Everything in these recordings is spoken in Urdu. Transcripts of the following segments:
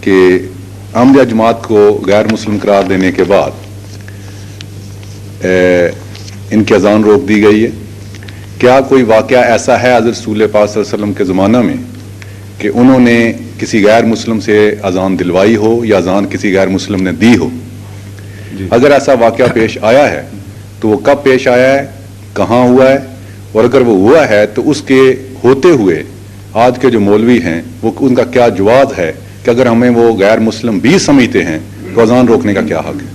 کہ احمدیہ جماعت کو غیر مسلم قرار دینے کے بعد ان کی اذان روک دی گئی ہے. کیا کوئی واقعہ ایسا ہے حضرت رسول پاک صلی اللہ علیہ وسلم کے زمانہ میں کہ انہوں نے کسی غیر مسلم سے اذان دلوائی ہو یا اذان کسی غیر مسلم نے دی ہو؟ اگر ایسا واقعہ پیش آیا ہے تو وہ کب پیش آیا ہے, کہاں ہوا ہے, اور اگر وہ ہوا ہے تو اس کے ہوتے ہوئے آج کے جو مولوی ہیں وہ ان کا کیا جواز ہے کہ اگر ہمیں وہ غیر مسلم بھی سمجھتے ہیں تو اذان روکنے کا کیا حق ہے؟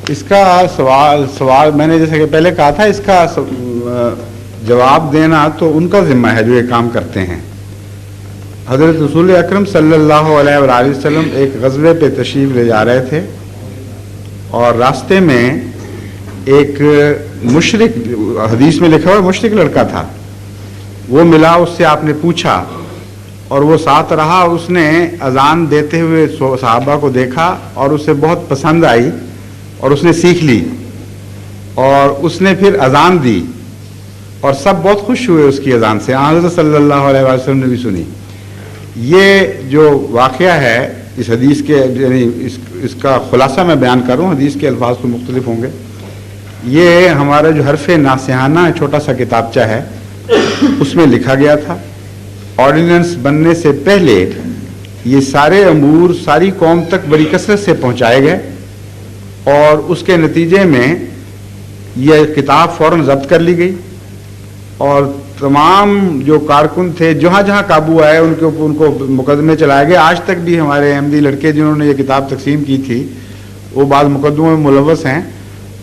اس کا سوال میں نے جیسے کہ پہلے کہا تھا, اس کا جواب دینا تو ان کا ذمہ ہے جو یہ کام کرتے ہیں. حضرت رسول اکرم صلی اللہ علیہ وآلہ وسلم ایک غزوے پہ تشریف لے جا رہے تھے اور راستے میں ایک مشرک, حدیث میں لکھا ہوا مشرک لڑکا تھا, وہ ملا, اس سے آپ نے پوچھا اور وہ ساتھ رہا. اس نے اذان دیتے ہوئے صحابہ کو دیکھا اور اسے بہت پسند آئی اور اس نے سیکھ لی اور اس نے پھر اذان دی اور سب بہت خوش ہوئے اس کی اذان سے. حضرت صلی اللہ علیہ وسلم نے بھی سنی. یہ جو واقعہ ہے اس حدیث کے, یعنی اس کا خلاصہ میں بیان کروں, حدیث کے الفاظ تو مختلف ہوں گے. یہ ہمارا جو حرف ناصحانہ چھوٹا سا کتابچہ ہے اس میں لکھا گیا تھا. آرڈیننس بننے سے پہلے یہ سارے امور ساری قوم تک بڑی کثرت سے پہنچائے گئے اور اس کے نتیجے میں یہ کتاب فوراً ضبط کر لی گئی اور تمام جو کارکن تھے جہاں جہاں قابو آئے ان کو مقدمے چلائے گئے. آج تک بھی ہمارے احمدی لڑکے جنہوں نے یہ کتاب تقسیم کی تھی وہ بعض مقدموں میں ملوث ہیں.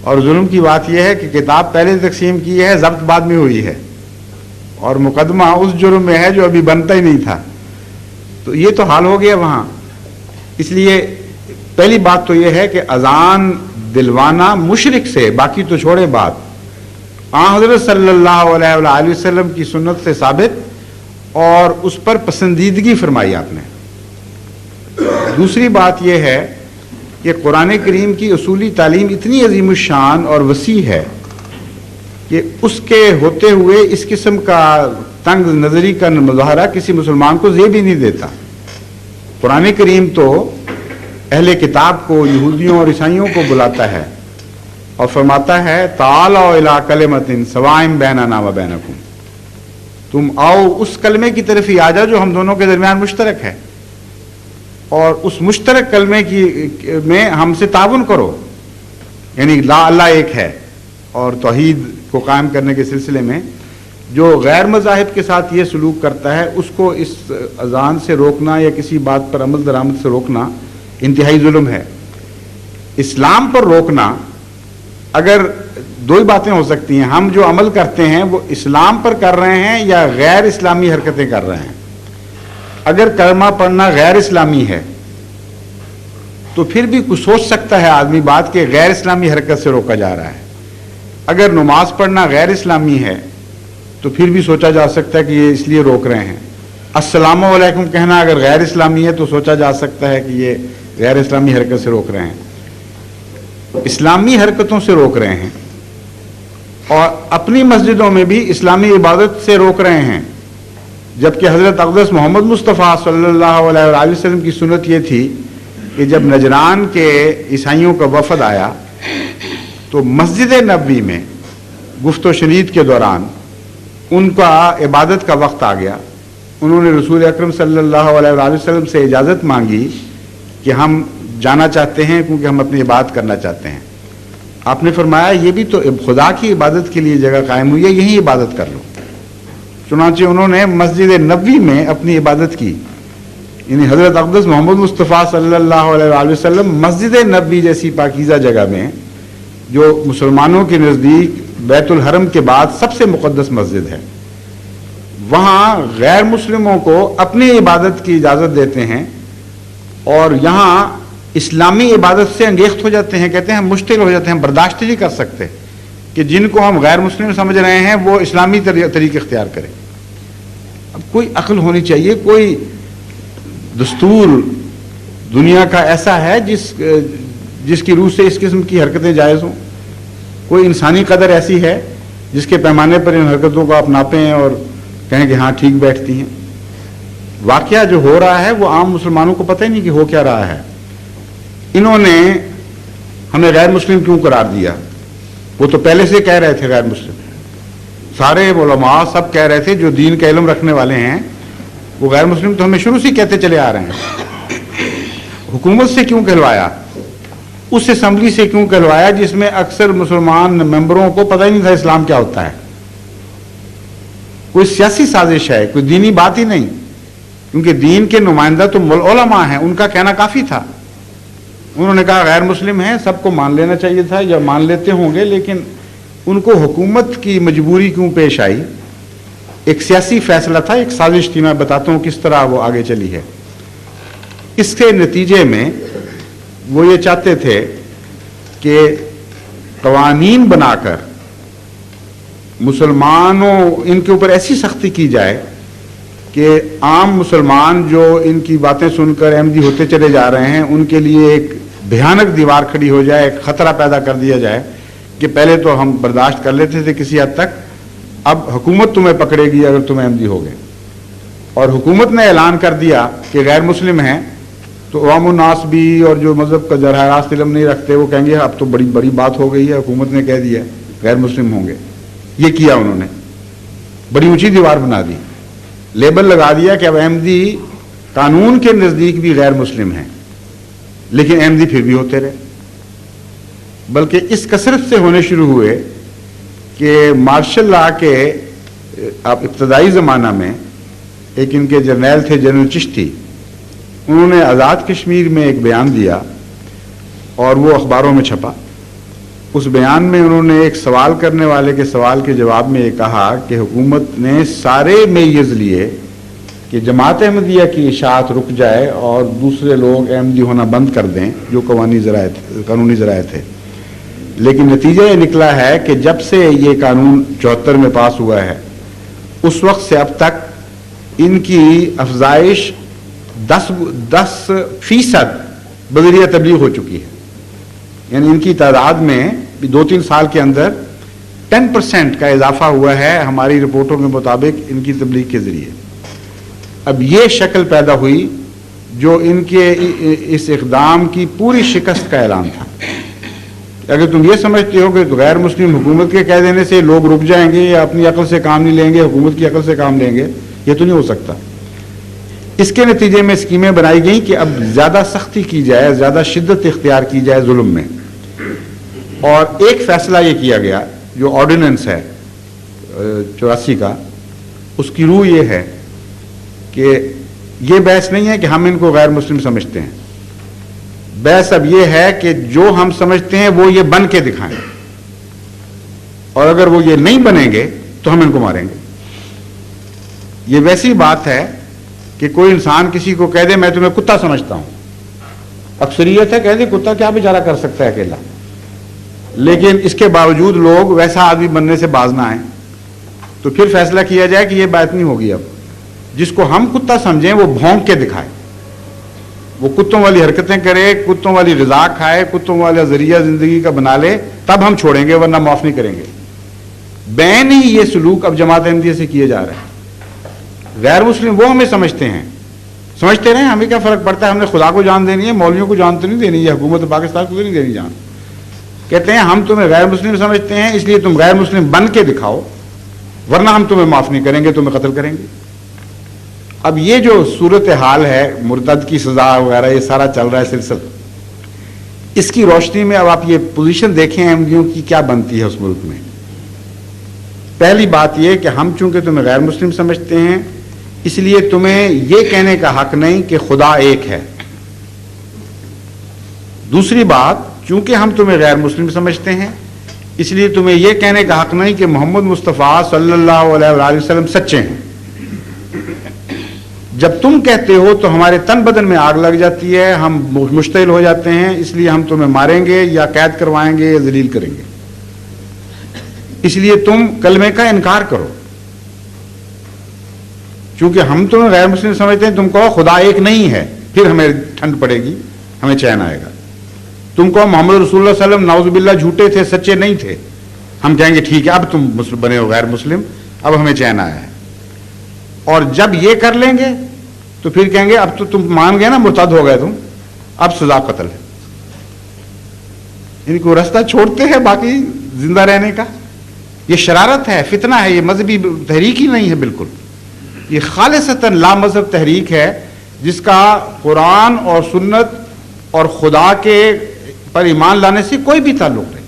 اور ظلم کی بات یہ ہے کہ کتاب پہلے تقسیم کی ہے, ضبط بعد میں ہوئی ہے, اور مقدمہ اس جرم میں ہے جو ابھی بنتا ہی نہیں تھا. تو یہ تو حال ہو گیا وہاں. اس لیے پہلی بات تو یہ ہے کہ اذان دلوانا مشرک سے, باقی تو چھوڑے بات, حضرت صلی اللہ علیہ وآلہ وسلم کی سنت سے ثابت اور اس پر پسندیدگی فرمائی آپ نے. دوسری بات یہ ہے کہ قرآن کریم کی اصولی تعلیم اتنی عظیم الشان اور وسیع ہے کہ اس کے ہوتے ہوئے اس قسم کا تنگ نظری کا مظاہرہ کسی مسلمان کو زیب ہی نہیں دیتا. قرآن کریم تو اہل کتاب کو, یہودیوں اور عیسائیوں کو بلاتا ہے اور فرماتا ہے تعالوا الی کلمۃ سواء بیننا و بینکم, تم آؤ اس کلمے کی طرف ہی آ جاؤ جو ہم دونوں کے درمیان مشترک ہے, اور اس مشترک کلمے کی میں ہم سے تعاون کرو. یعنی لا اللہ ایک ہے, اور توحید کو قائم کرنے کے سلسلے میں جو غیر مذاہب کے ساتھ یہ سلوک کرتا ہے اس کو اس اذان سے روکنا یا کسی بات پر عمل درآمد سے روکنا انتہائی ظلم ہے. اسلام پر روکنا, اگر دو ہی باتیں ہو سکتی ہیں, ہم جو عمل کرتے ہیں وہ اسلام پر کر رہے ہیں یا غیر اسلامی حرکتیں کر رہے ہیں. اگر کلمہ پڑھنا غیر اسلامی ہے تو پھر بھی کچھ سوچ سکتا ہے آدمی بات کہ غیر اسلامی حرکت سے روکا جا رہا ہے. اگر نماز پڑھنا غیر اسلامی ہے تو پھر بھی سوچا جا سکتا ہے کہ یہ اس لیے روک رہے ہیں. السلام علیکم کہنا اگر غیر اسلامی ہے تو سوچا جا سکتا ہے کہ یہ غیر اسلامی حرکت سے روک رہے ہیں. اسلامی حرکتوں سے روک رہے ہیں اور اپنی مسجدوں میں بھی اسلامی عبادت سے روک رہے ہیں, جبکہ حضرت اقدس محمد مصطفیٰ صلی اللہ علیہ وآلہ وسلم کی سنت یہ تھی کہ جب نجران کے عیسائیوں کا وفد آیا تو مسجد نبوی میں گفت و شنید کے دوران ان کا عبادت کا وقت آ گیا. انہوں نے رسول اکرم صلی اللہ علیہ وآلہ وسلم سے اجازت مانگی کہ ہم جانا چاہتے ہیں کیونکہ ہم اپنی عبادت کرنا چاہتے ہیں. آپ نے فرمایا یہ بھی تو خدا کی عبادت کے لیے جگہ قائم ہوئی ہے, یہیں عبادت کر لو. چنانچہ انہوں نے مسجد نبوی میں اپنی عبادت کی. یعنی حضرت اقدس محمد مصطفیٰ صلی اللہ علیہ وآلہ وسلم مسجد نبوی جیسی پاکیزہ جگہ میں, جو مسلمانوں کے نزدیک بیت الحرم کے بعد سب سے مقدس مسجد ہے, وہاں غیر مسلموں کو اپنی عبادت کی اجازت دیتے ہیں اور یہاں اسلامی عبادت سے انگیخت ہو جاتے ہیں. کہتے ہیں ہم مشتعل ہو جاتے ہیں, ہم برداشت نہیں کر سکتے کہ جن کو ہم غیر مسلم سمجھ رہے ہیں وہ اسلامی طریقے اختیار کریں. اب کوئی عقل ہونی چاہیے, کوئی دستور دنیا کا ایسا ہے جس کی روح سے اس قسم کی حرکتیں جائز ہوں. کوئی انسانی قدر ایسی ہے جس کے پیمانے پر ان حرکتوں کو آپ ناپیں اور کہیں کہ ہاں ٹھیک بیٹھتی ہیں. واقعہ جو ہو رہا ہے وہ عام مسلمانوں کو پتہ ہی نہیں کہ ہو کیا رہا ہے. انہوں نے ہمیں غیر مسلم کیوں قرار دیا؟ وہ تو پہلے سے کہہ رہے تھے غیر مسلم. سارے علماء سب کہہ رہے تھے جو دین کا علم رکھنے والے ہیں وہ غیر مسلم تو ہمیں شروع سے کہتے چلے آ رہے ہیں. حکومت سے کیوں کہلوایا؟ اس اسمبلی سے کیوں کہلوایا جس میں اکثر مسلمان ممبروں کو پتہ ہی نہیں تھا اسلام کیا ہوتا ہے. کوئی سیاسی سازش ہے، کوئی دینی بات ہی نہیں، کیونکہ دین کے نمائندہ تو علماء ہیں، ان کا کہنا کافی تھا. انہوں نے کہا غیر مسلم ہیں، سب کو مان لینا چاہیے تھا یا مان لیتے ہوں گے، لیکن ان کو حکومت کی مجبوری کیوں پیش آئی؟ ایک سیاسی فیصلہ تھا، ایک سازش تھی. میں بتاتا ہوں کس طرح وہ آگے چلی ہے. اس کے نتیجے میں وہ یہ چاہتے تھے کہ قوانین بنا کر مسلمانوں ان کے اوپر ایسی سختی کی جائے کہ عام مسلمان جو ان کی باتیں سن کر احمدی ہوتے چلے جا رہے ہیں ان کے لیے ایک بھیانک دیوار کھڑی ہو جائے، ایک خطرہ پیدا کر دیا جائے کہ پہلے تو ہم برداشت کر لیتے تھے کسی حد تک، اب حکومت تمہیں پکڑے گی اگر تم احمدی ہو گئے. اور حکومت نے اعلان کر دیا کہ غیر مسلم ہیں تو عوام الناس بھی اور جو مذہب کا ذرا راست علم نہیں رکھتے وہ کہیں گے اب تو بڑی بڑی بات ہو گئی ہے، حکومت نے کہہ دیا غیر مسلم ہوں گے. یہ کیا انہوں نے، بڑی اونچی دیوار بنا دی، لیبل لگا دیا کہ اب احمدی قانون کے نزدیک بھی غیر مسلم ہیں، لیکن احمدی پھر بھی ہوتے رہے. بلکہ اس کثرت سے ہونے شروع ہوئے کہ مارشل لا کے ابتدائی زمانہ میں ایک ان کے جرنیل تھے جنرل چشتی، انہوں نے آزاد کشمیر میں ایک بیان دیا اور وہ اخباروں میں چھپا. اس بیان میں انہوں نے ایک سوال کرنے والے کے سوال کے جواب میں یہ کہا کہ حکومت نے سارے میز لیے کہ جماعت احمدیہ کی اشاعت رک جائے اور دوسرے لوگ احمدی ہونا بند کر دیں جو قانونی ذرائع تھے. لیکن نتیجہ یہ نکلا ہے کہ جب سے یہ قانون 74 میں پاس ہوا ہے اس وقت سے اب تک ان کی افزائش 10% بذریعہ تبلیغ ہو چکی ہے. یعنی ان کی تعداد میں 2-3 سال کے اندر 10% کا اضافہ ہوا ہے ہماری رپورٹوں کے مطابق ان کی تبلیغ کے ذریعے. اب یہ شکل پیدا ہوئی جو ان کے اس اقدام کی پوری شکست کا اعلان تھا. اگر تم یہ سمجھتے ہو کہ غیر مسلم حکومت کے کہہ دینے سے لوگ رک جائیں گے یا اپنی عقل سے کام نہیں لیں گے، حکومت کی عقل سے کام لیں گے، یہ تو نہیں ہو سکتا. اس کے نتیجے میں اسکیمیں بنائی گئیں کہ اب زیادہ سختی کی جائے، زیادہ شدت اختیار کی جائے ظلم میں. اور ایک فیصلہ یہ کیا گیا جو آرڈیننس ہے 84 کا، اس کی روح یہ ہے کہ یہ بحث نہیں ہے کہ ہم ان کو غیر مسلم سمجھتے ہیں، بحث اب یہ ہے کہ جو ہم سمجھتے ہیں وہ یہ بن کے دکھائیں، اور اگر وہ یہ نہیں بنیں گے تو ہم ان کو ماریں گے. یہ ویسی بات ہے کہ کوئی انسان کسی کو کہہ دے میں تمہیں کتا سمجھتا ہوں، اکثریت ہے کہہ دے کتا کیا بیچارہ کر سکتا ہے اکیلا، لیکن اس کے باوجود لوگ ویسا آدمی بننے سے باز نہ آئیں. تو پھر فیصلہ کیا جائے کہ یہ بات نہیں ہوگی، اب جس کو ہم کتا سمجھیں وہ بھونک کے دکھائے، وہ کتوں والی حرکتیں کرے، کتوں والی غذا کھائے، کتوں والا ذریعہ زندگی کا بنا لے، تب ہم چھوڑیں گے ورنہ معاف نہیں کریں گے. بین ہی یہ سلوک اب جماعت احمدیہ سے کیے جا رہے ہیں. غیر مسلم وہ ہمیں سمجھتے ہیں، سمجھتے رہے، ہمیں کیا فرق پڑتا ہے، ہم نے خدا کو جان دینی ہے، مولویوں کو جان تو نہیں دینی ہے، حکومت پاکستان کو تو نہیں دینی جان. کہتے ہیں ہم تمہیں غیر مسلم سمجھتے ہیں اس لیے تم غیر مسلم بن کے دکھاؤ ورنہ ہم تمہیں معاف نہیں کریں گے، تمہیں قتل کریں گے. اب یہ جو صورتحال ہے مرتد کی سزا وغیرہ یہ سارا چل رہا ہے سلسلہ، اس کی روشنی میں اب آپ یہ پوزیشن دیکھیں احمدیوں کی کیا بنتی ہے اس ملک میں. پہلی بات یہ کہ ہم چونکہ تمہیں غیر مسلم سمجھتے ہیں اس لیے تمہیں یہ کہنے کا حق نہیں کہ خدا ایک ہے. دوسری بات، چونکہ ہم تمہیں غیر مسلم سمجھتے ہیں اس لیے تمہیں یہ کہنے کا حق نہیں کہ محمد مصطفیٰ صلی اللہ علیہ وآلہ وسلم سچے ہیں. جب تم کہتے ہو تو ہمارے تن بدن میں آگ لگ جاتی ہے، ہم مشتعل ہو جاتے ہیں، اس لیے ہم تمہیں ماریں گے یا قید کروائیں گے یا ذلیل کریں گے. اس لیے تم کلمے کا انکار کرو. چونکہ ہم تمہیں غیر مسلم سمجھتے ہیں، تم کہو خدا ایک نہیں ہے، پھر ہمیں ٹھنڈ پڑے گی، ہمیں چین آئے گا. تم کہو محمد رسول اللہ صلی اللہ علیہ وسلم نعوذ باللہ جھوٹے تھے، سچے نہیں تھے، ہم کہیں گے ٹھیک ہے اب تم بنے ہو غیر مسلم، اب ہمیں چین آیا ہے. اور جب یہ کر لیں گے تو پھر کہیں گے اب تو تم مان گئے نا، مرتد ہو گئے تم، اب سزا قتل ہے. ان کو راستہ چھوڑتے ہیں باقی زندہ رہنے کا. یہ شرارت ہے، فتنہ ہے، یہ مذہبی تحریک ہی نہیں ہے بالکل. یہ خالصتاً لا مذہب تحریک ہے جس کا قرآن اور سنت اور خدا کے پر ایمان لانے سے کوئی بھی تعلق نہیں.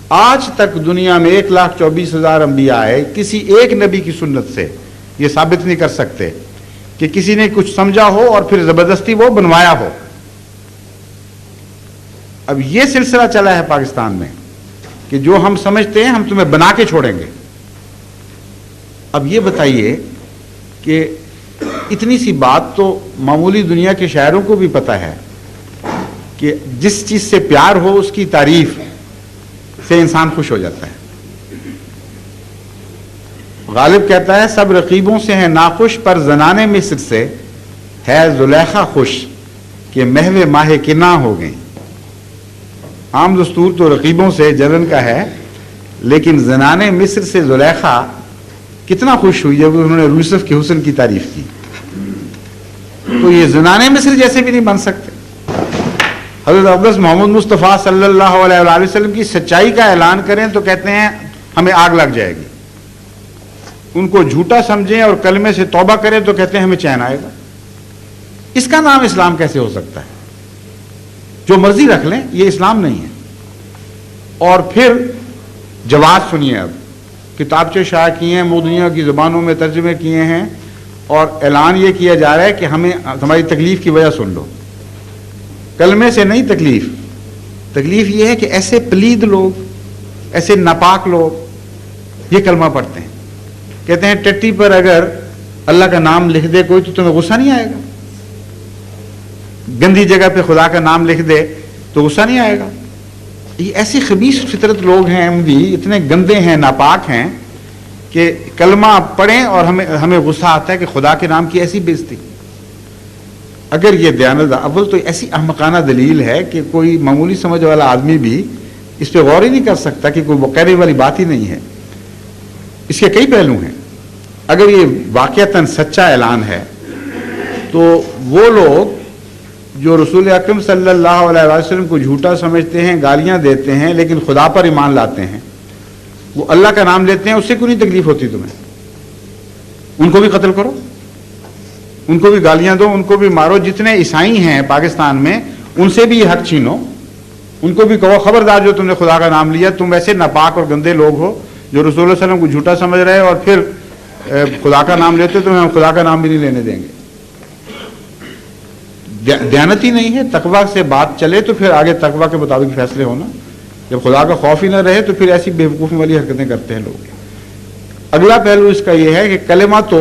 آج تک دنیا میں 1,24,000 انبیاء آئے، کسی ایک نبی کی سنت سے یہ ثابت نہیں کر سکتے کہ کسی نے کچھ سمجھا ہو اور پھر زبردستی وہ بنوایا ہو. اب یہ سلسلہ چلا ہے پاکستان میں کہ جو ہم سمجھتے ہیں ہم تمہیں بنا کے چھوڑیں گے. اب یہ بتائیے کہ اتنی سی بات تو معمولی دنیا کے شاعروں کو بھی پتہ ہے کہ جس چیز سے پیار ہو اس کی تعریف سے انسان خوش ہو جاتا ہے. غالب کہتا ہے سب رقیبوں سے ہیں ناخوش، پر زنانے مصر سے ہے زلیخا خوش کہ محو ماہ کنا ہو گئیں. عام دستور تو رقیبوں سے جلن کا ہے، لیکن زنانے مصر سے زلیخا کتنا خوش ہوئی جب انہوں نے یوسف کے حسن کی تعریف کی. تو یہ زنانے مصر جیسے بھی نہیں بن سکتے. حضرت اقدس محمد مصطفیٰ صلی اللہ علیہ وآلہ وسلم کی سچائی کا اعلان کریں تو کہتے ہیں ہمیں آگ لگ جائے گی. ان کو جھوٹا سمجھیں اور کلمے سے توبہ کریں تو کہتے ہیں ہمیں چین آئے گا. اس کا نام اسلام کیسے ہو سکتا ہے؟ جو مرضی رکھ لیں، یہ اسلام نہیں ہے. اور پھر جواز سنیے. اب کتابچے شائع کیے ہیں، دنیا کی زبانوں میں ترجمے کیے ہیں، اور اعلان یہ کیا جا رہا ہے کہ ہمیں ہماری تکلیف کی وجہ سن لو. کلمے سے نہیں تکلیف یہ ہے کہ ایسے پلید لوگ، ایسے ناپاک لوگ یہ کلمہ پڑھتے ہیں. کہتے ہیں ٹٹی پر اگر اللہ کا نام لکھ دے کوئی تو تمہیں غصہ نہیں آئے گا. گندی جگہ پہ خدا کا نام لکھ دے تو غصہ نہیں آئے گا. یہ ایسی خبیث فطرت لوگ ہیں، بھی اتنے گندے ہیں، ناپاک ہیں کہ کلمہ پڑھیں اور ہمیں غصہ آتا ہے کہ خدا کے نام کی ایسی بےزتی. اگر یہ دیانت، اول تو ایسی احمقانہ دلیل ہے کہ کوئی معمولی سمجھ والا آدمی بھی اس پہ غور ہی نہیں کر سکتا کہ کوئی کہنے والی بات ہی نہیں ہے. اس کے کئی پہلو ہیں. اگر یہ واقعتاً سچا اعلان ہے تو وہ لوگ جو رسول اکرم صلی اللہ علیہ وسلم کو جھوٹا سمجھتے ہیں، گالیاں دیتے ہیں، لیکن خدا پر ایمان لاتے ہیں، وہ اللہ کا نام لیتے ہیں، اس سے کیوں نہیں تکلیف ہوتی تمہیں؟ ان کو بھی قتل کرو، ان کو بھی گالیاں دو، ان کو بھی مارو. جتنے عیسائی ہیں پاکستان میں ان سے بھی یہ حق چھینو. ان کو بھی کہو خبردار جو تم نے خدا کا نام لیا، تم ایسے ناپاک اور گندے لوگ ہو جو رسول اللہ علیہ وسلم کو جھوٹا سمجھ رہے اور پھر خدا کا نام لیتے، تمہیں ہم خدا کا نام بھی نہیں لینے دیں گے. دیانت ہی نہیں ہے. تقویٰ سے بات چلے تو پھر آگے تقویٰ کے مطابق فیصلے ہونا. جب خدا کا خوف ہی نہ رہے تو پھر ایسی بے وقوفی والی حرکتیں کرتے ہیں لوگ. اگلا پہلو اس کا یہ ہے کہ کلمہ تو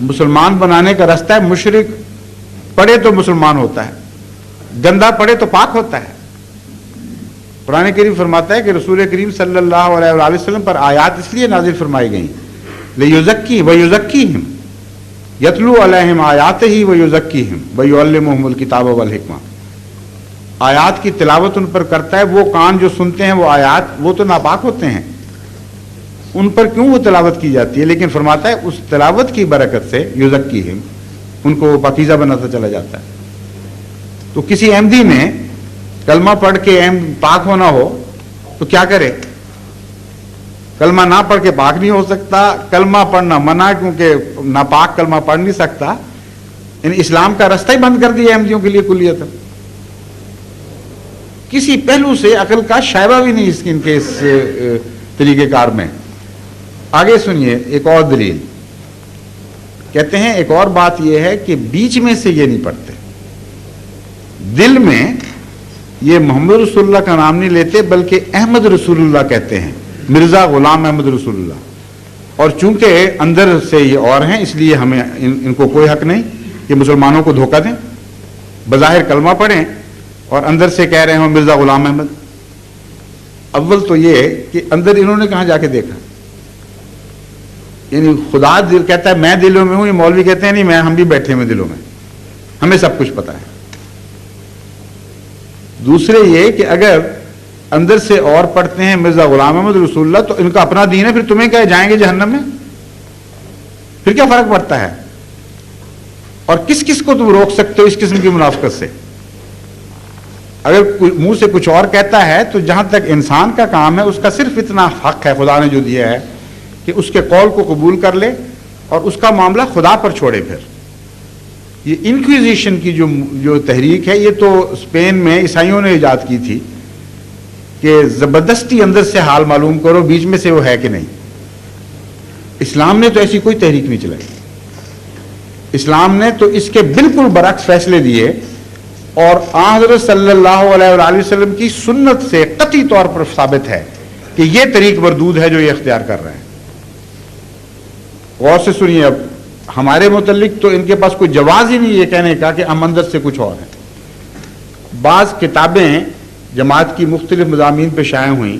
مسلمان بنانے کا راستہ ہے. مشرک پڑھے تو مسلمان ہوتا ہے، گندا پڑھے تو پاک ہوتا ہے. قرآن کریم فرماتا ہے کہ رسول کریم صلی اللہ علیہ وآلہ وسلم پر آیات اس لیے نازل فرمائی گئیں لیزکی ویزکیہم، یتلو علیہم آیاتہ ویزکیہم ویعلمہم الکتاب والحکمہ. آیات کی تلاوت ان پر کرتا ہے. وہ کان جو سنتے ہیں وہ آیات، وہ تو ناپاک ہوتے ہیں، ان پر کیوں وہ تلاوت کی جاتی ہے؟ لیکن فرماتا ہے اس تلاوت کی برکت سے یزکیہم، ان کو پاکیزہ بناتا چلا جاتا ہے. تو کسی احمدی نے کلمہ پڑھ کے پاک ہونا ہو تو کیا کرے؟ کلمہ نہ پڑھ کے پاک نہیں ہو سکتا. کلمہ پڑھنا منع، کیونکہ ناپاک کلمہ پڑھ نہیں سکتا. یعنی اسلام کا راستہ ہی بند کر دیا احمدیوں کے لیے کلیت. کسی پہلو سے عقل کا شائبہ بھی نہیں ان کے اس طریقہ کار میں. آگے سنیے ایک اور دلیل. کہتے ہیں ایک اور بات یہ ہے کہ بیچ میں سے یہ نہیں پڑھتے، دل میں یہ محمد رسول اللہ کا نام نہیں لیتے بلکہ احمد رسول اللہ کہتے ہیں، مرزا غلام احمد رسول اللہ. اور چونکہ اندر سے یہ اور ہیں اس لیے ہمیں ان کو کوئی حق نہیں کہ مسلمانوں کو دھوکہ دیں. بظاہر کلمہ پڑھیں اور اندر سے کہہ رہے ہوں مرزا غلام احمد. اول تو یہ کہ اندر انہوں نے کہاں جا کے دیکھا؟ یعنی خدا دل کہتا ہے میں دلوں میں ہوں، یہ مولوی کہتے ہیں نہیں ہم بھی بیٹھے ہوئے دلوں میں، ہمیں سب کچھ پتا ہے. دوسرے یہ کہ اگر اندر سے اور پڑھتے ہیں مرزا غلام احمد رسول اللہ تو ان کا اپنا دین ہے، پھر تمہیں کیا جائیں گے جہنم میں؟ پھر کیا فرق پڑتا ہے؟ اور کس کس کو تم روک سکتے ہو اس قسم کی منافقت سے؟ اگر منہ سے کچھ اور کہتا ہے تو جہاں تک انسان کا کام ہے اس کا صرف اتنا حق ہے خدا نے جو دیا ہے کہ اس کے قول کو قبول کر لے اور اس کا معاملہ خدا پر چھوڑے. پھر یہ انکویزیشن کی جو تحریک ہے یہ تو اسپین میں عیسائیوں نے ایجاد کی تھی کہ زبردستی اندر سے حال معلوم کرو بیچ میں سے وہ ہے کہ نہیں. اسلام نے تو ایسی کوئی تحریک نہیں چلائی. اسلام نے تو اس کے بالکل برعکس فیصلے دیے اور حضرت صلی اللہ علیہ وآلہ وسلم کی سنت سے قطعی طور پر ثابت ہے کہ یہ طریق مردود ہے جو یہ اختیار کر رہے ہیں. غور سے سنیے. اب ہمارے متعلق تو ان کے پاس کوئی جواز ہی نہیں یہ کہنے کا کہ ہم اندر سے کچھ اور ہیں. بعض کتابیں جماعت کی مختلف مضامین پہ شائع ہوئیں،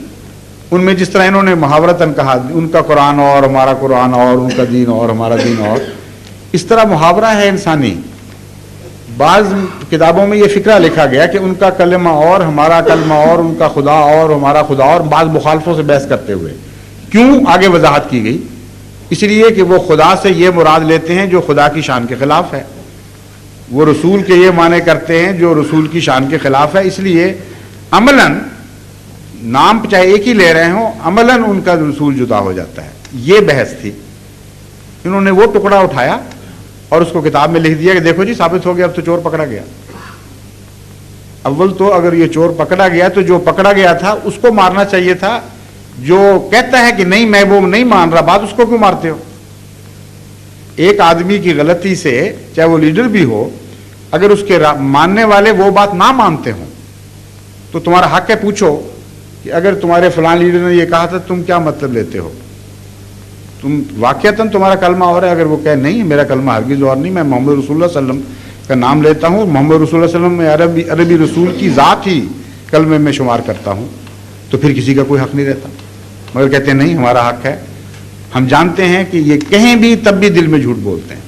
ان میں جس طرح انہوں نے محاورتاً کہا ان کا قرآن اور ہمارا قرآن اور ان کا دین اور ہمارا دین اور، اس طرح محاورہ ہے انسانی. بعض کتابوں میں یہ فکرہ لکھا گیا کہ ان کا کلمہ اور ہمارا کلمہ اور ان کا خدا اور ہمارا خدا اور، بعض مخالفوں سے بحث کرتے ہوئے. کیوں؟ آگے وضاحت کی گئی. اس لیے کہ وہ خدا سے یہ مراد لیتے ہیں جو خدا کی شان کے خلاف ہے، وہ رسول کے یہ معنی کرتے ہیں جو رسول کی شان کے خلاف ہے. اس لیے عملاً نام چاہے ایک ہی لے رہے ہوں، عملاً ان کا رسول جدا ہو جاتا ہے. یہ بحث تھی. انہوں نے وہ ٹکڑا اٹھایا اور اس کو کتاب میں لکھ دیا کہ دیکھو جی ثابت ہو گیا، اب تو چور پکڑا گیا. اول تو اگر یہ چور پکڑا گیا تو جو پکڑا گیا تھا اس کو مارنا چاہیے تھا. جو کہتا ہے کہ نہیں میں وہ نہیں مان رہا بات، اس کو کیوں مارتے ہو؟ ایک آدمی کی غلطی سے چاہے وہ لیڈر بھی ہو، اگر اس کے ماننے والے وہ بات نہ مانتے ہوں تو تمہارا حق ہے پوچھو کہ اگر تمہارے فلاں لیڈر نے یہ کہا تھا تم کیا مطلب لیتے ہو؟ تم واقعتاً تمہارا کلمہ اور ہے. اگر وہ کہے نہیں میرا کلمہ ہرگز اور نہیں، میں محمد رسول اللہ صلی اللہ علیہ وسلم کا نام لیتا ہوں، محمد رسول اللہ صلی اللہ علیہ وسلم میں عربی رسول کی ذات ہی کلمے میں شمار کرتا ہوں، تو پھر کسی کا کوئی حق نہیں رہتا. مگر کہتے ہیں نہیں ہمارا حق ہے. ہم جانتے ہیں کہ یہ کہیں بھی تب بھی دل میں جھوٹ بولتے ہیں.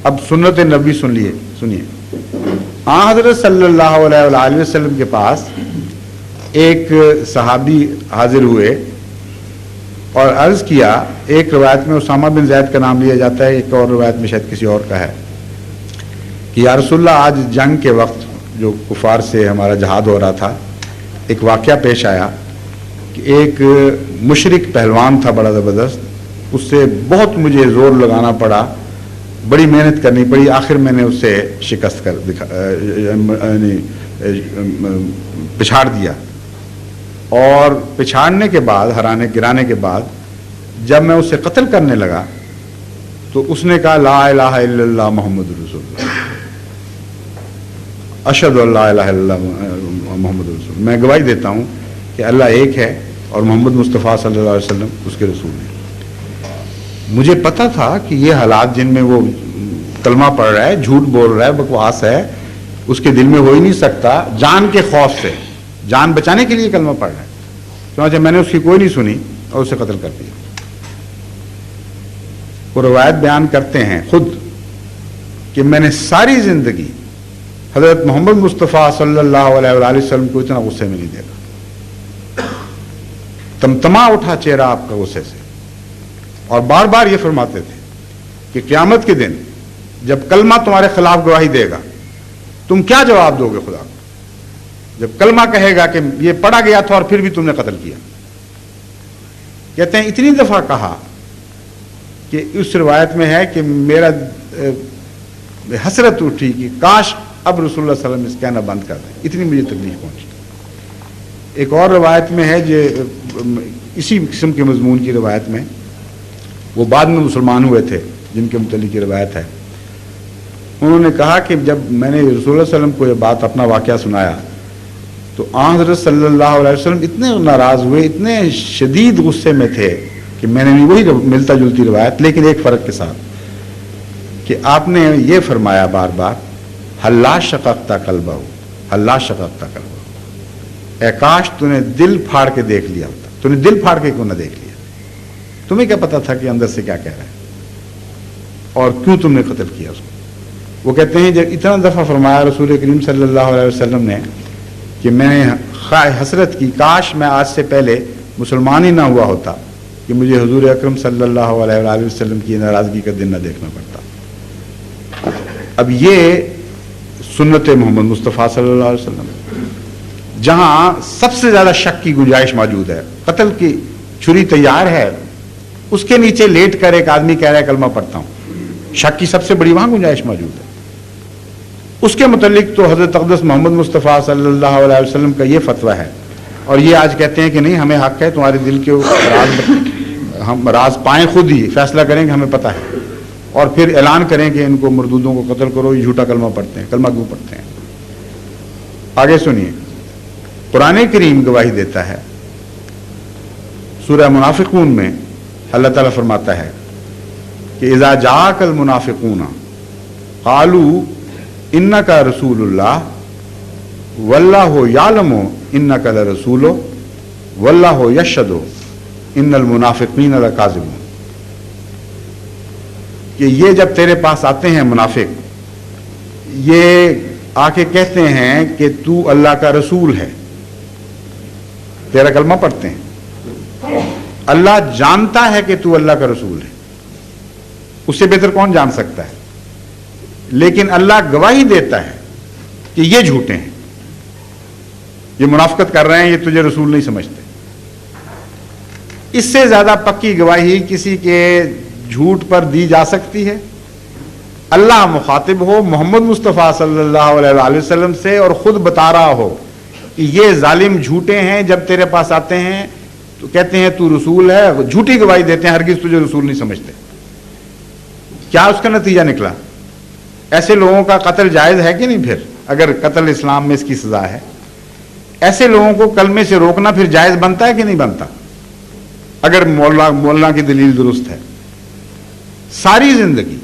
اب سنت نبی سنیے. حضرت صلی اللہ علیہ وآلہ وسلم کے پاس ایک صحابی حاضر ہوئے اور عرض کیا. ایک روایت میں اسامہ بن زید کا نام لیا جاتا ہے، ایک اور روایت میں شاید کسی اور کا ہے، کہ یا رسول اللہ آج جنگ کے وقت جو کفار سے ہمارا جہاد ہو رہا تھا ایک واقعہ پیش آیا کہ ایک مشرک پہلوان تھا بڑا زبردست، اس سے بہت مجھے زور لگانا پڑا، بڑی محنت کرنی پڑی، آخر میں نے اسے شکست کر پچھاڑ دیا. اور پچھاڑنے کے بعد گرانے کے بعد جب میں اسے قتل کرنے لگا تو اس نے کہا لا الہ الا اللہ محمد رسول اللہ، اشہد ان لا الہ الا اللہ محمد رسول اللہ، میں گواہی دیتا ہوں کہ اللہ ایک ہے اور محمد مصطفیٰ صلی اللہ علیہ وسلم اس کے رسول ہیں. مجھے پتا تھا کہ یہ حالات جن میں وہ کلمہ پڑھ رہا ہے، جھوٹ بول رہا ہے، بکواس ہے، اس کے دل میں ہو ہی نہیں سکتا. جان کے خوف سے، جان بچانے کے لیے کلمہ پڑھ رہا ہے. چنانچہ میں نے اس کی کوئی نہیں سنی اور اسے قتل کر دیا. وہ روایت بیان کرتے ہیں خود کہ میں نے ساری زندگی حضرت محمد مصطفیٰ صلی اللہ علیہ وآلہ وسلم کو اتنا غصے میں نہیں دیکھا. تمتما اٹھا چہرہ آپ کا غصے سے، اور بار بار یہ فرماتے تھے کہ قیامت کے دن جب کلمہ تمہارے خلاف گواہی دے گا تم کیا جواب دو گے خدا کو؟ جب کلمہ کہے گا کہ یہ پڑھا گیا تھا اور پھر بھی تم نے قتل کیا. کہتے ہیں اتنی دفعہ کہا کہ اس روایت میں ہے کہ میرا حسرت اٹھی کہ کاش اب رسول اللہ صلی اللہ علیہ وسلم اس کہنا بند کر دیں، اتنی مجھے تکلیف پہنچی. ایک اور روایت میں ہے جو اسی قسم کے مضمون کی روایت میں، وہ بعد میں مسلمان ہوئے تھے جن کے متعلق یہ روایت ہے، انہوں نے کہا کہ جب میں نے رسول اللہ صلی اللہ علیہ وسلم کو یہ بات اپنا واقعہ سنایا تو حضرت صلی اللہ علیہ وسلم اتنے ناراض ہوئے، اتنے شدید غصے میں تھے کہ میں نے بھی وہی ملتا جلتی روایت، لیکن ایک فرق کے ساتھ کہ آپ نے یہ فرمایا بار بار حلا شققت قلبہ، حلا شققت قلبہ، اے کاش تو نے دل پھاڑ کے دیکھ لیا ہوتا. تو نے دل پھاڑ کے کیوں نہ دیکھ لیا؟ تمہیں کیا پتا تھا کہ اندر سے کیا کہہ رہا ہے اور کیوں تم نے قتل کیا اس کو؟ وہ کہتے ہیں جب اتنا دفعہ فرمایا رسول کریم صلی اللہ علیہ وسلم نے کہ میں نے حسرت کی کاش میں آج سے پہلے مسلمان ہی نہ ہوا ہوتا کہ مجھے حضور اکرم صلی اللہ علیہ وسلم کی ناراضگی کا دن نہ دیکھنا پڑتا. اب یہ سنت محمد مصطفیٰ صلی اللہ علیہ وسلم جہاں سب سے زیادہ شک کی گنجائش موجود ہے، قتل کی چھری تیار ہے، اس کے نیچے لیٹ کر ایک آدمی کہہ رہا ہے کلمہ پڑھتا ہوں، شک کی سب سے بڑی وہاں گنجائش موجود ہے۔ اس کے متعلق تو حضرت اقدس محمد مصطفیٰ صلی اللہ علیہ وسلم کا یہ فتویٰ ہے، اور یہ آج کہتے ہیں کہ نہیں ہمیں حق ہے تمہارے دل کے ہم راز پائیں، خود ہی فیصلہ کریں کہ ہمیں پتہ ہے، اور پھر اعلان کریں کہ ان کو مردودوں کو قتل کرو، یہ جھوٹا کلمہ پڑھتے ہیں، کلمہ کیوں پڑھتے ہیں؟ آگے سنیے، قرآن کریم گواہی دیتا ہے، سورہ منافقون میں اللہ تعالیٰ فرماتا ہے کہ اذا جاءک المنافقون قالوا انک رسول اللہ واللہ یعلم انک لرسولہ واللہ یشہد ان المنافقین لکاذبون، کہ یہ جب تیرے پاس آتے ہیں منافق، یہ آ کے کہتے ہیں کہ تو اللہ کا رسول ہے، تیرا کلمہ پڑھتے ہیں، اللہ جانتا ہے کہ تو اللہ کا رسول ہے، اس سے بہتر کون جان سکتا ہے، لیکن اللہ گواہی دیتا ہے کہ یہ جھوٹے ہیں، یہ منافقت کر رہے ہیں، یہ تجھے رسول نہیں سمجھتے۔ اس سے زیادہ پکی گواہی کسی کے جھوٹ پر دی جا سکتی ہے؟ اللہ مخاطب ہو محمد مصطفیٰ صلی اللہ علیہ وسلم سے اور خود بتا رہا ہو کہ یہ ظالم جھوٹے ہیں، جب تیرے پاس آتے ہیں تو کہتے ہیں تو رسول ہے، جھوٹی گواہی دیتے ہیں، ہرگز تجھے رسول نہیں سمجھتے۔ کیا اس کا نتیجہ نکلا؟ ایسے لوگوں کا قتل جائز ہے کہ نہیں؟ پھر اگر قتل اسلام میں اس کی سزا ہے، ایسے لوگوں کو کلمے سے روکنا پھر جائز بنتا ہے کہ نہیں بنتا؟ اگر مولانا کی دلیل درست ہے۔ ساری زندگی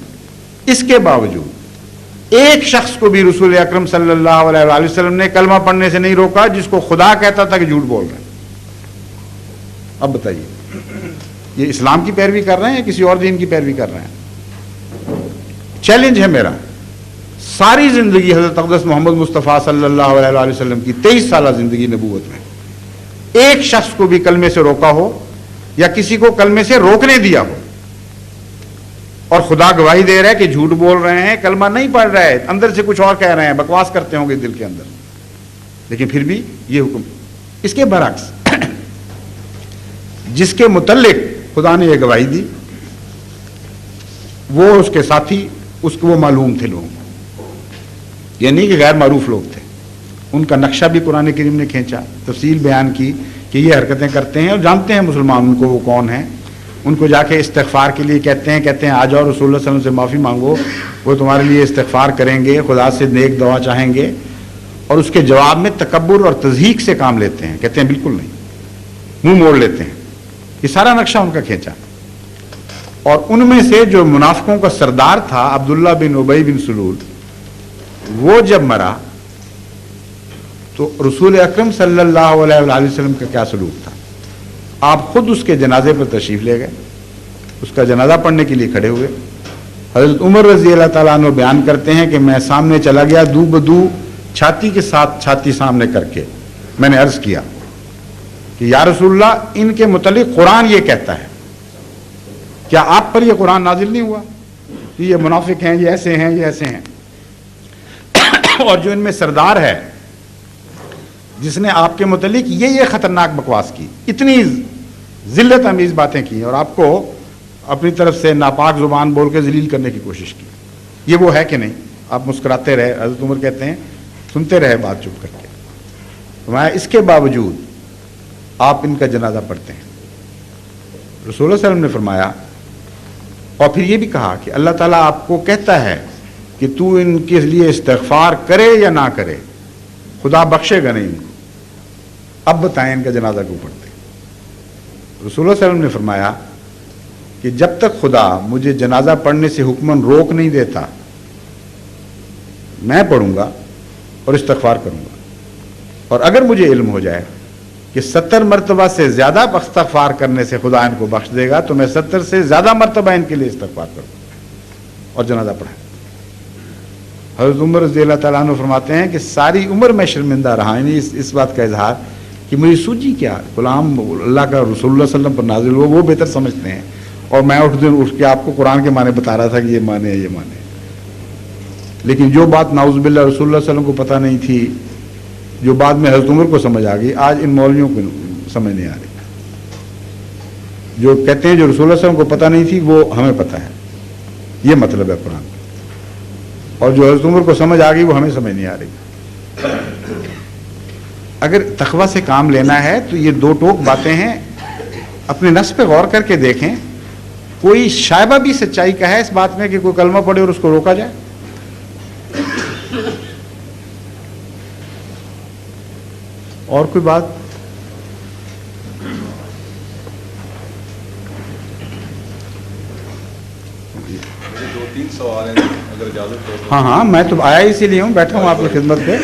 اس کے باوجود ایک شخص کو بھی رسول اکرم صلی اللہ علیہ وسلم نے کلمہ پڑھنے سے نہیں روکا جس کو خدا کہتا تھا کہ جھوٹ بول رہے ہیں۔ اب بتائیے، یہ اسلام کی پیروی کر رہے ہیں یا کسی اور دین کی پیروی کر رہے ہیں؟ چیلنج ہے میرا، ساری زندگی حضرت اقدس محمد مصطفیٰ صلی اللہ علیہ وسلم کی 23 سالہ زندگی نبوت میں ایک شخص کو بھی کلمے سے روکا ہو یا کسی کو کلمے سے روکنے دیا ہو، اور خدا گواہی دے رہا ہے کہ جھوٹ بول رہے ہیں، کلمہ نہیں پڑھ رہے، اندر سے کچھ اور کہہ رہے ہیں، بکواس کرتے ہوں گے دل کے اندر، لیکن پھر بھی یہ حکم۔ اس کے برعکس جس کے متعلق خدا نے یہ گواہی دی، وہ اس کے ساتھی، اس کو وہ معلوم تھے لوگوں کو، یہ نہیں کہ غیر معروف لوگ تھے، ان کا نقشہ بھی قرآن کریم نے کھینچا، تفصیل بیان کی کہ یہ حرکتیں کرتے ہیں، اور جانتے ہیں مسلمان ان کو وہ کون ہیں، ان کو جا کے استغفار کے لیے کہتے ہیں آ جاؤ رسول اللہ صلی اللہ علیہ وسلم سے معافی مانگو، وہ تمہارے لیے استغفار کریں گے، خدا سے نیک دعا چاہیں گے، اور اس کے جواب میں تکبر اور تضحیق سے کام لیتے ہیں، کہتے ہیں بالکل نہیں، منہ موڑ لیتے ہیں۔ یہ سارا نقشہ ان کا کھینچا، اور ان میں سے جو منافقوں کا سردار تھا عبداللہ بن ابی بن سلول، وہ جب مرا تو رسول اکرم صلی اللہ علیہ وسلم کا کیا سلوک تھا؟ آپ خود اس کے جنازے پر تشریف لے گئے، اس کا جنازہ پڑھنے کے لیے کھڑے ہوئے۔ حضرت عمر رضی اللہ تعالیٰ عنہ بیان کرتے ہیں کہ میں سامنے چلا گیا، دو بدو چھاتی کے ساتھ چھاتی سامنے کر کے میں نے عرض کیا کہ یا رسول اللہ، ان کے متعلق قرآن یہ کہتا ہے، کیا آپ پر یہ قرآن نازل نہیں ہوا کہ یہ منافق ہیں، یہ ایسے ہیں، یہ ایسے ہیں؟ اور جو ان میں سردار ہے جس نے آپ کے متعلق یہ خطرناک بکواس کی، اتنی ذلت امیز باتیں کی، اور آپ کو اپنی طرف سے ناپاک زبان بول کے ذلیل کرنے کی کوشش کی، یہ وہ ہے کہ نہیں؟ آپ مسکراتے رہے، حضرت عمر کہتے ہیں سنتے رہے بات چپ کر کے، فرمایا اس کے باوجود آپ ان کا جنازہ پڑھتے ہیں۔ رسول اللہ صلی اللہ علیہ وسلم نے فرمایا، اور پھر یہ بھی کہا کہ اللہ تعالیٰ آپ کو کہتا ہے کہ تو ان کے لیے استغفار کرے یا نہ کرے، خدا بخشے گا نہیں ان کو، اب بتائیں ان کا جنازہ کیوں پڑھتے؟ رسول اللہ صلی اللہ علیہ وسلم نے فرمایا کہ جب تک خدا مجھے جنازہ پڑھنے سے حکماً روک نہیں دیتا، میں پڑھوں گا اور استغفار کروں گا، اور اگر مجھے علم ہو جائے کہ 70 مرتبہ سے زیادہ استغفار کرنے سے خدا ان کو بخش دے گا، تو میں 70 سے زیادہ مرتبہ ان کے لیے استغفار کروں گا اور جنازہ پڑھا۔ حضرت عمر رضی اللہ تعالیٰ عنہ فرماتے ہیں کہ ساری عمر میں شرمندہ رہا، یعنی اس بات کا اظہار کہ مجھے سوچی کیا، غلام اللہ کا رسول اللہ صلی اللہ علیہ وسلم پر نازل ہوا، وہ بہتر سمجھتے ہیں، اور میں اٹھ کے آپ کو قرآن کے معنی بتا رہا تھا کہ یہ معنی ہے، یہ معنی ہے۔ لیکن جو بات نعوذ باللہ رسول اللہ صلی اللہ علیہ وسلم کو پتہ نہیں تھی، جو بعد میں حضرت عمر کو سمجھ آ گئی، آج ان مولویوں کو سمجھ نہیں آ رہی. جو کہتے ہیں جو رسول اللہ صلی اللہ علیہ وسلم کو پتہ نہیں تھی وہ ہمیں پتہ ہے، یہ مطلب ہے قرآن. اور جو حضرت عمر کو سمجھ آ گئی وہ ہمیں سمجھ نہیں آ رہی. اگر تقویٰ سے کام لینا ہے تو یہ دو ٹوک باتیں ہیں، اپنے نفس پہ غور کر کے دیکھیں. کوئی شائبہ بھی سچائی کا ہے اس بات میں کہ کوئی کلمہ پڑھے اور اس کو روکا جائے؟ اور کوئی بات؟ دو تین سوال ہیں اگر اجازت ہو. ہاں میں تو آیا اسی لیے ہوں، بیٹھا ہوں آپ کی خدمت پہ.